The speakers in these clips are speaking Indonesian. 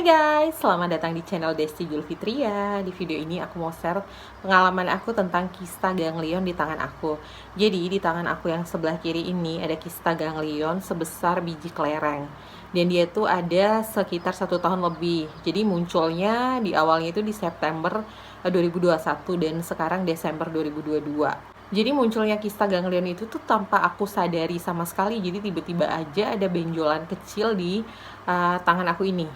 Guys, selamat datang di channel Desti Julfitria. Di video ini aku mau share pengalaman aku tentang kista ganglion di tangan aku. Jadi di tangan aku yang sebelah kiri ini ada kista ganglion sebesar biji kelereng. Dan dia itu ada sekitar 1 tahun lebih. Jadi munculnya di awalnya itu di September 2021 dan sekarang Desember 2022. Jadi munculnya kista ganglion itu tuh tanpa aku sadari sama sekali. Jadi tiba-tiba aja ada benjolan kecil di tangan aku ini.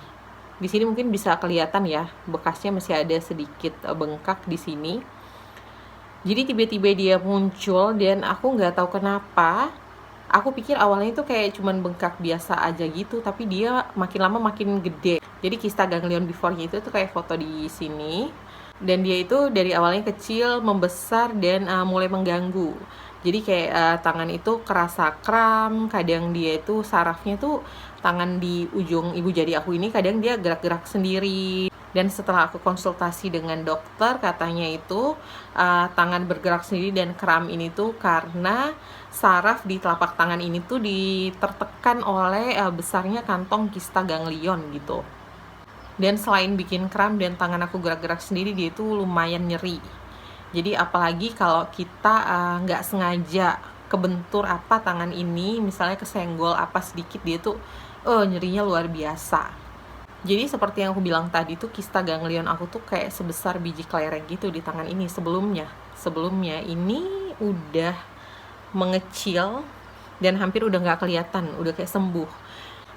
Di sini mungkin bisa kelihatan ya, bekasnya masih ada sedikit bengkak di sini. Jadi tiba-tiba dia muncul dan aku nggak tahu kenapa. Aku pikir awalnya itu kayak cuman bengkak biasa aja gitu, tapi dia makin lama makin gede. Jadi kista ganglion before-nya itu tuh kayak foto di sini. Dan dia itu dari awalnya kecil, membesar, dan mulai mengganggu. Jadi kayak tangan itu kerasa kram, kadang dia itu sarafnya tuh tangan di ujung ibu jari aku ini kadang dia gerak-gerak sendiri. Dan setelah aku konsultasi dengan dokter, katanya itu tangan bergerak sendiri dan kram ini tuh karena saraf di telapak tangan ini tuh ditertekan oleh besarnya kantong kista ganglion gitu. Dan selain bikin kram dan tangan aku gerak-gerak sendiri, dia itu lumayan nyeri. Jadi apalagi kalau kita nggak sengaja kebentur apa tangan ini, misalnya kesenggol apa sedikit, dia tuh nyerinya luar biasa. Jadi seperti yang aku bilang tadi tuh, kista ganglion aku tuh kayak sebesar biji kelereng gitu di tangan ini. Sebelumnya ini udah mengecil dan hampir udah nggak kelihatan, udah kayak sembuh.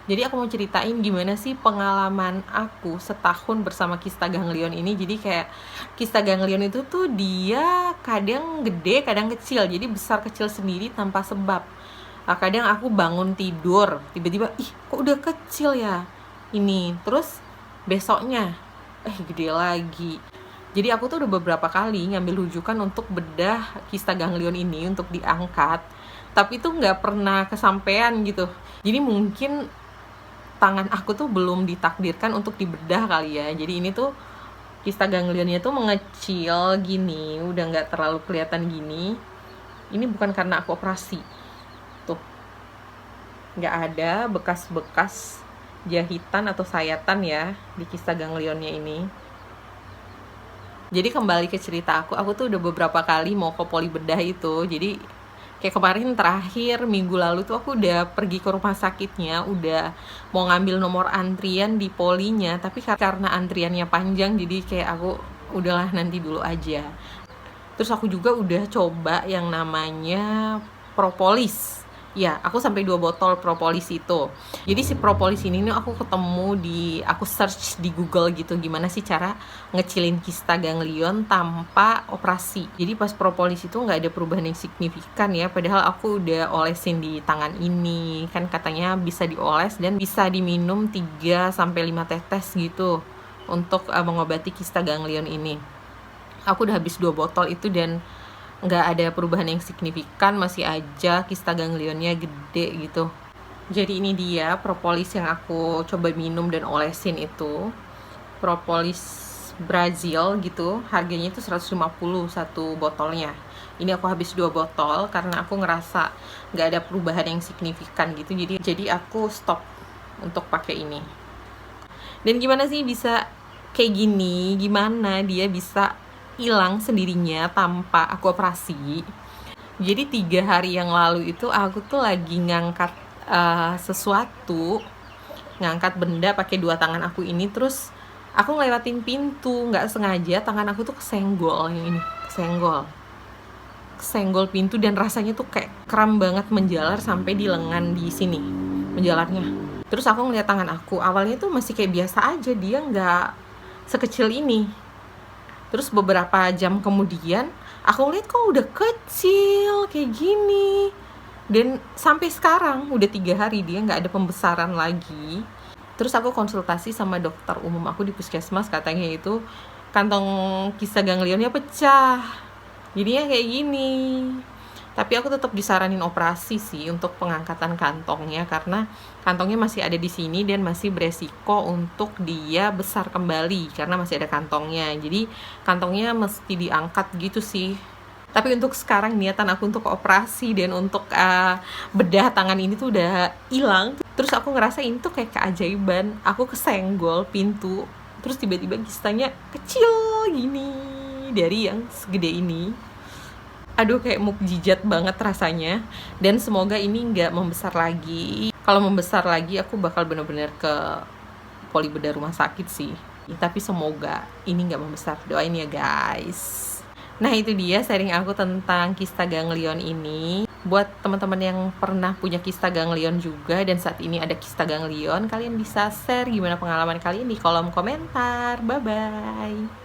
Jadi aku mau ceritain gimana sih pengalaman aku setahun bersama kista ganglion ini. Jadi kayak kista ganglion itu tuh dia kadang gede, kadang kecil. Jadi besar kecil sendiri tanpa sebab. Kadang aku bangun tidur, tiba-tiba, kok udah kecil ya ini. Terus besoknya, gede lagi. Jadi aku tuh udah beberapa kali ngambil rujukan untuk bedah kista ganglion ini untuk diangkat. Tapi tuh nggak pernah kesampaian gitu. Jadi mungkin tangan aku tuh belum ditakdirkan untuk dibedah kali ya. Jadi ini tuh kista ganglionnya tuh mengecil gini, udah nggak terlalu kelihatan gini. Ini bukan karena aku operasi. Tuh, nggak ada bekas-bekas jahitan atau sayatan ya di kista ganglionnya ini. Jadi kembali ke cerita aku tuh udah beberapa kali mau ke poli bedah itu. Jadi kayak kemarin terakhir minggu lalu tuh aku udah pergi ke rumah sakitnya, udah mau ngambil nomor antrian di polinya, tapi karena antriannya panjang jadi kayak aku udahlah nanti dulu aja. Terus aku juga udah coba yang namanya propolis. Ya, aku sampai 2 botol propolis itu. Jadi si propolis ini nih aku ketemu aku search di Google gitu, gimana sih cara ngecilin kista ganglion tanpa operasi. Jadi pas propolis itu nggak ada perubahan yang signifikan ya, padahal aku udah olesin di tangan ini. Kan katanya bisa dioles dan bisa diminum 3-5 tetes gitu untuk mengobati kista ganglion ini. Aku udah habis 2 botol itu dan nggak ada perubahan yang signifikan, masih aja kista ganglionnya gede gitu. Jadi ini dia propolis yang aku coba minum dan olesin itu. Propolis Brazil gitu, harganya itu 150 satu botolnya. Ini aku habis 2 botol karena aku ngerasa nggak ada perubahan yang signifikan gitu. Jadi aku stop untuk pakai ini. Dan gimana sih bisa kayak gini? Gimana dia bisa hilang sendirinya tanpa aku operasi? Jadi 3 hari yang lalu itu aku tuh lagi ngangkat sesuatu, ngangkat benda pakai 2 tangan aku ini, terus aku ngelewatin pintu, nggak sengaja tangan aku tuh kesenggol yang ini, kesenggol pintu dan rasanya tuh kayak kram banget, menjalar sampai di lengan di sini menjalarnya. Terus aku ngeliat tangan aku, awalnya tuh masih kayak biasa aja, dia nggak sekecil ini. Terus beberapa jam kemudian aku lihat kok udah kecil kayak gini. Dan sampai sekarang udah 3 hari dia nggak ada pembesaran lagi. Terus aku konsultasi sama dokter umum aku di puskesmas, katanya itu kantong kista ganglionnya pecah. Jadinya kayak gini. Tapi aku tetap disaranin operasi sih untuk pengangkatan kantongnya, karena kantongnya masih ada di sini dan masih beresiko untuk dia besar kembali karena masih ada kantongnya. Jadi kantongnya mesti diangkat gitu sih. Tapi untuk sekarang niatan aku untuk operasi dan untuk bedah tangan ini tuh udah hilang. Terus aku ngerasa ini tuh kayak keajaiban. Aku kesenggol pintu, terus tiba-tiba kistanya kecil gini dari yang segede ini. Aduh, kayak mukjizat banget rasanya. Dan semoga ini nggak membesar lagi. Kalau membesar lagi aku bakal bener-bener ke poli bedah rumah sakit sih. Tapi semoga ini nggak membesar. Doain ya guys. Nah itu dia sharing aku tentang kista ganglion ini. Buat teman-teman yang pernah punya kista ganglion juga dan saat ini ada kista ganglion, kalian bisa share gimana pengalaman kalian di kolom komentar. Bye-bye.